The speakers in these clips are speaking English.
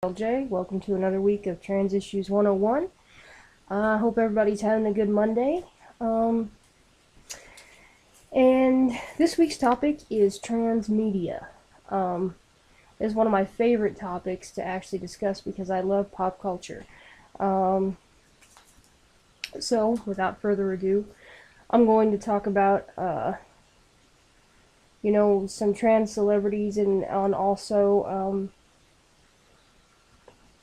LJ. Welcome to another week of Trans Issues 101. I hope everybody's having a good Monday. And this week's topic is trans media. It's one of my favorite topics to actually discuss because I love pop culture. So, without further ado, I'm going to talk about, some trans celebrities and also,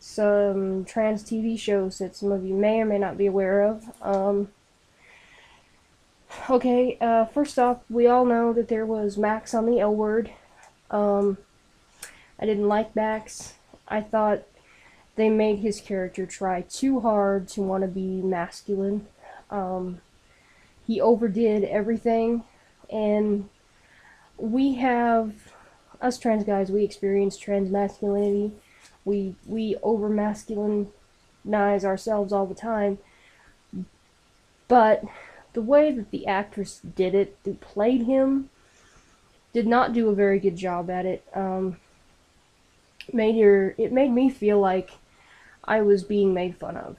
some trans TV shows that some of you may or may not be aware of. First off, we all know that there was Max on the L Word. I didn't like Max. I thought they made his character try too hard to want to be masculine. He overdid everything, and us trans guys, we experience trans masculinity. We over masculinize ourselves all the time, but the way that the actress did it, who played him, did not do a very good job at it. It made me feel like I was being made fun of.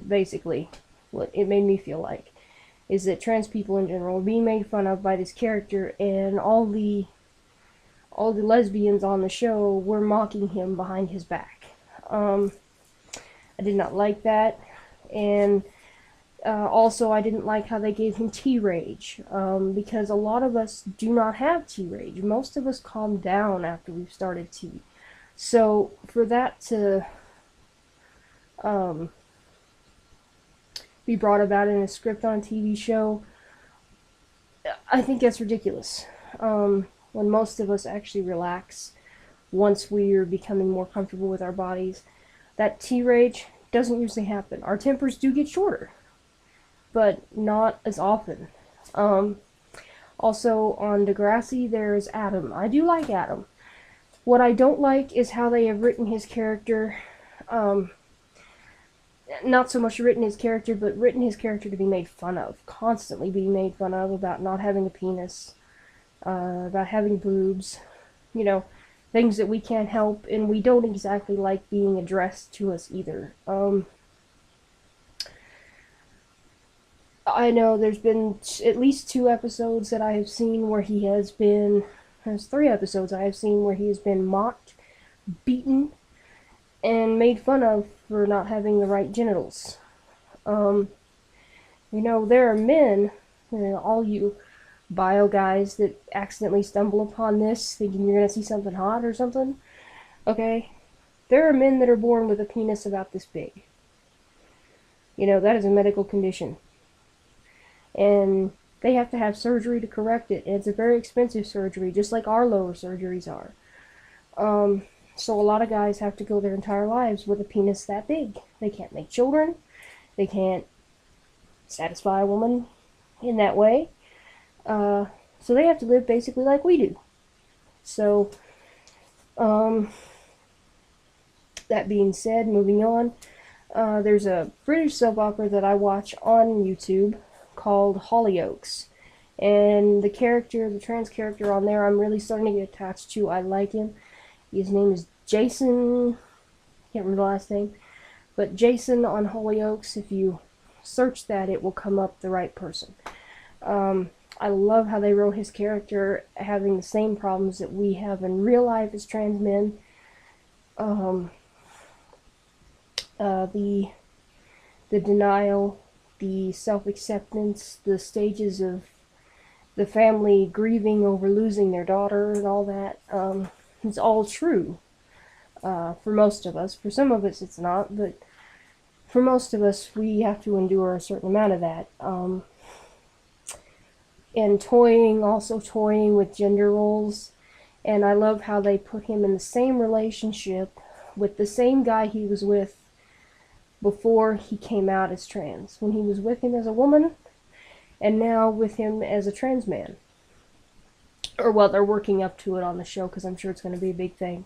Basically, what it made me feel like is that trans people in general were being made fun of by this character, and all the lesbians on the show were mocking him behind his back. I did not like that, and also I didn't like how they gave him T-Rage, because a lot of us do not have T-Rage. Most of us calm down after we've started T. So for that to be brought about in a script on a TV show, I think that's ridiculous. When most of us actually relax once we are becoming more comfortable with our bodies. That T-Rage doesn't usually happen. Our tempers do get shorter, but not as often. Also, on Degrassi, there's Adam. I do like Adam. What I don't like is how they have written his character. Not so much written his character, but written his character to be made fun of. Constantly being made fun of about not having a penis. About having boobs, things that we can't help, and we don't exactly like being addressed to us either. I know there's been at least 2 episodes that I have seen where there's 3 episodes I have seen where he has been mocked, beaten, and made fun of for not having the right genitals. There are men, all you bio guys that accidentally stumble upon this thinking you're gonna see something hot or something. Okay? There are men that are born with a penis about this big. That is a medical condition. And they have to have surgery to correct it. And it's a very expensive surgery, just like our lower surgeries are. So a lot of guys have to go their entire lives with a penis that big. They can't make children. They can't satisfy a woman in that way. So they have to live basically like we do. So, that being said, moving on, there's a British soap opera that I watch on YouTube called Hollyoaks. And the trans character on there, I'm really starting to get attached to. I like him. His name is Jason, can't remember the last name, but Jason on Hollyoaks, if you search that, it will come up the right person. I love how they wrote his character having the same problems that we have in real life as trans men. The denial, the self-acceptance, the stages of the family grieving over losing their daughter and all that. It's all true for most of us. For some of us it's not, but for most of us we have to endure a certain amount of that. And also toying with gender roles. And I love how they put him in the same relationship with the same guy he was with before he came out as trans. When he was with him as a woman, and now with him as a trans man. Or, well, they're working up to it on the show, because I'm sure it's going to be a big thing.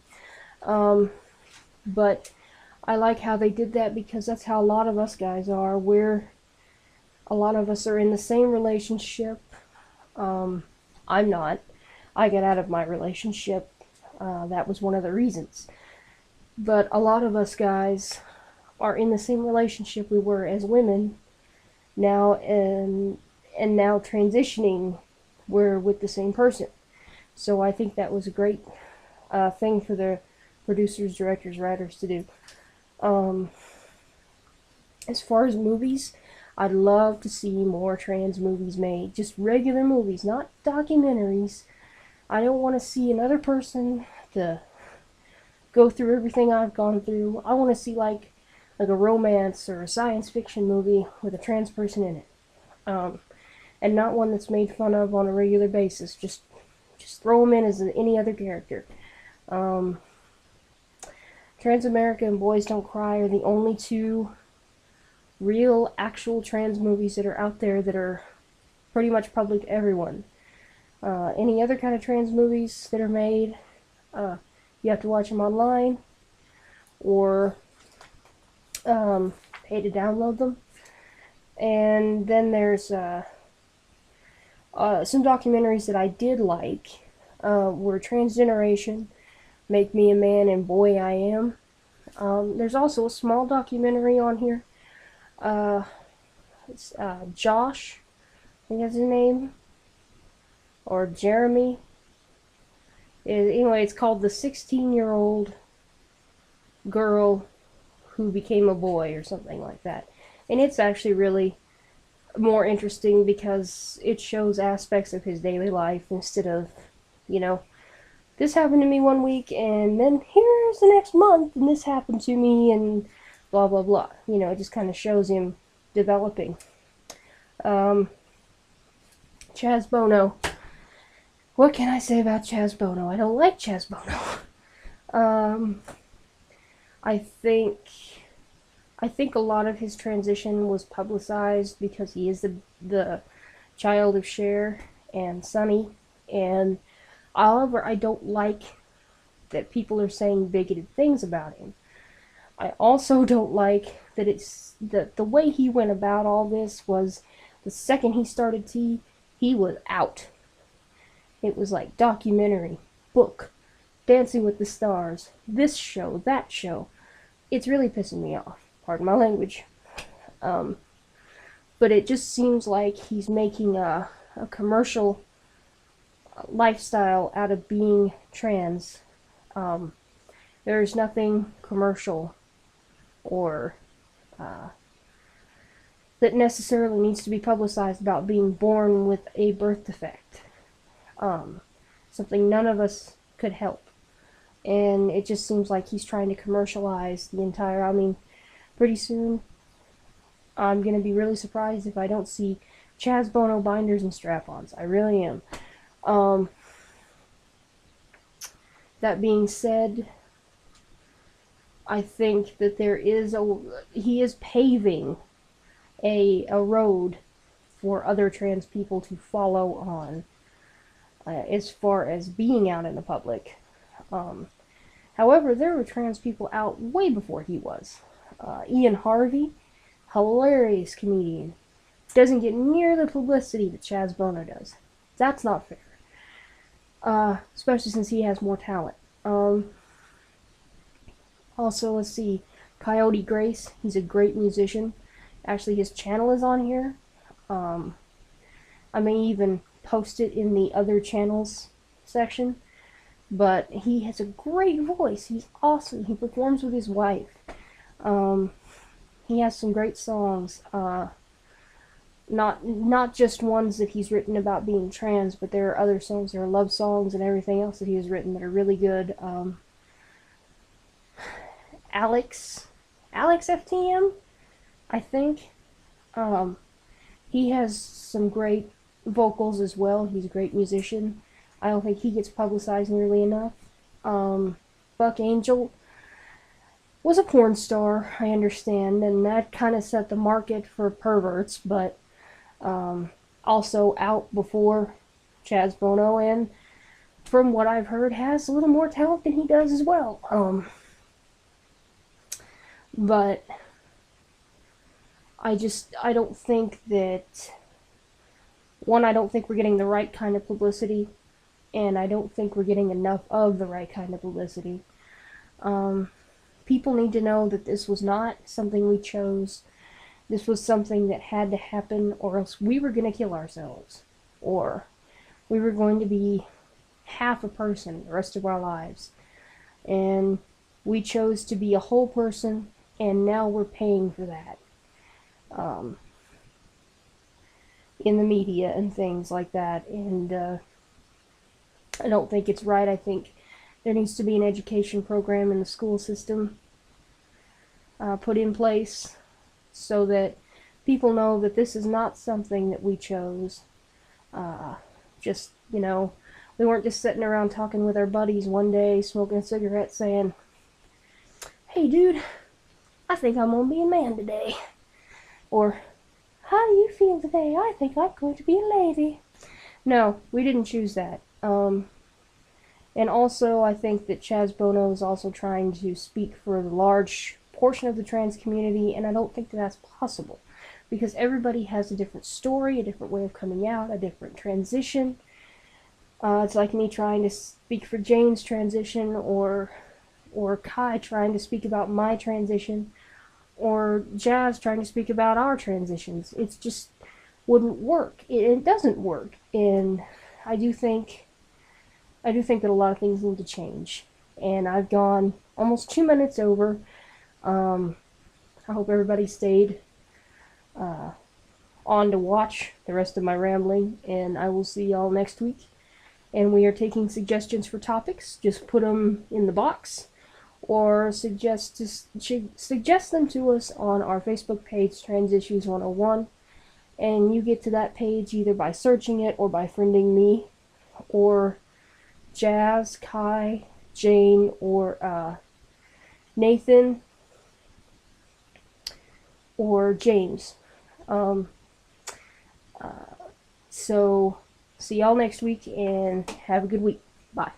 But I like how they did that, because that's how a lot of us guys are. A lot of us are in the same relationship. I'm not. I got out of my relationship. That was one of the reasons. But a lot of us guys are in the same relationship we were as women now, and now transitioning, we're with the same person. So I think that was a great thing for the producers, directors, writers to do. Um, as far as movies, I'd love to see more trans movies made. Just regular movies, not documentaries. I don't want to see another person to go through everything I've gone through. I want to see like a romance or a science fiction movie with a trans person in it, and not one that's made fun of on a regular basis. Just throw them in as any other character. Um, Transamerica and Boys Don't Cry are the only two real, actual trans movies that are out there that are pretty much public to everyone. Any other kind of trans movies that are made, you have to watch them online or pay to download them. And then there's some documentaries that I did like were Transgeneration, Make Me a Man, and Boy I Am. There's also a small documentary on here. It's Josh, I think that's his name, or Jeremy. Anyway, it's called The 16-Year-Old Girl Who Became a Boy, or something like that. And it's actually really more interesting because it shows aspects of his daily life instead of, you know, this happened to me one week and then here's the next month and this happened to me and blah blah blah. You know, it just kind of shows him developing. Chaz Bono. What can I say about Chaz Bono? I don't like Chaz Bono. I think a lot of his transition was publicized because he is the child of Cher and Sonny, and however, I don't like that people are saying bigoted things about him. I also don't like that the way he went about all this was the second he started T, he was out. It was like documentary, book, Dancing with the Stars, this show, that show. It's really pissing me off. Pardon my language. But it just seems like he's making a commercial lifestyle out of being trans. There's nothing commercial or that necessarily needs to be publicized about being born with a birth defect. Something none of us could help. And it just seems like he's trying to commercialize the entire, I mean, pretty soon I'm going to be really surprised if I don't see Chaz Bono binders and strap-ons. I really am. That being said, I think that he is paving a road for other trans people to follow on as far as being out in the public. However, there were trans people out way before he was. Ian Harvey, hilarious comedian, doesn't get near the publicity that Chaz Bono does. That's not fair. Especially since he has more talent. Also, let's see, Coyote Grace, he's a great musician. Actually, his channel is on here. I may even post it in the other channels section. But he has a great voice. He's awesome. He performs with his wife. He has some great songs. Not just ones that he's written about being trans, but there are other songs. There are love songs and everything else that he has written that are really good. Alex FTM, I think. He has some great vocals as well. He's a great musician. I don't think he gets publicized nearly enough. Buck Angel was a porn star, I understand, and that kind of set the market for perverts, but also out before Chaz Bono, and from what I've heard, has a little more talent than he does as well. But I don't think that, one, I don't think we're getting the right kind of publicity, and I don't think we're getting enough of the right kind of publicity. People need to know that this was not something we chose. This was something that had to happen, or else we were going to kill ourselves. Or we were going to be half a person the rest of our lives. And we chose to be a whole person, and now we're paying for that. In the media and things like that. And I don't think it's right. I think there needs to be an education program in the school system put in place so that people know that this is not something that we chose. Just, you know, we weren't just sitting around talking with our buddies one day, smoking a cigarette, saying, "Hey dude, I think I'm gonna be a man today." Or, "How do you feel today? I think I'm going to be a lady." No, we didn't choose that. And also, I think that Chaz Bono is also trying to speak for the large portion of the trans community, and I don't think that that's possible. Because everybody has a different story, a different way of coming out, a different transition. It's like me trying to speak for Jane's transition, or Kai trying to speak about my transition, or Jazz trying to speak about our transitions. It just wouldn't work. It doesn't work. And I do think that a lot of things need to change. And I've gone almost 2 minutes over. I hope everybody stayed on to watch the rest of my rambling, and I will see y'all next week. And we are taking suggestions for topics. Just put them in the box, or suggest them to us on our Facebook page, Trans Issues 101. And you get to that page either by searching it or by friending me, or Jazz, Kai, Jane, or Nathan, or James. So, see y'all next week, and have a good week. Bye.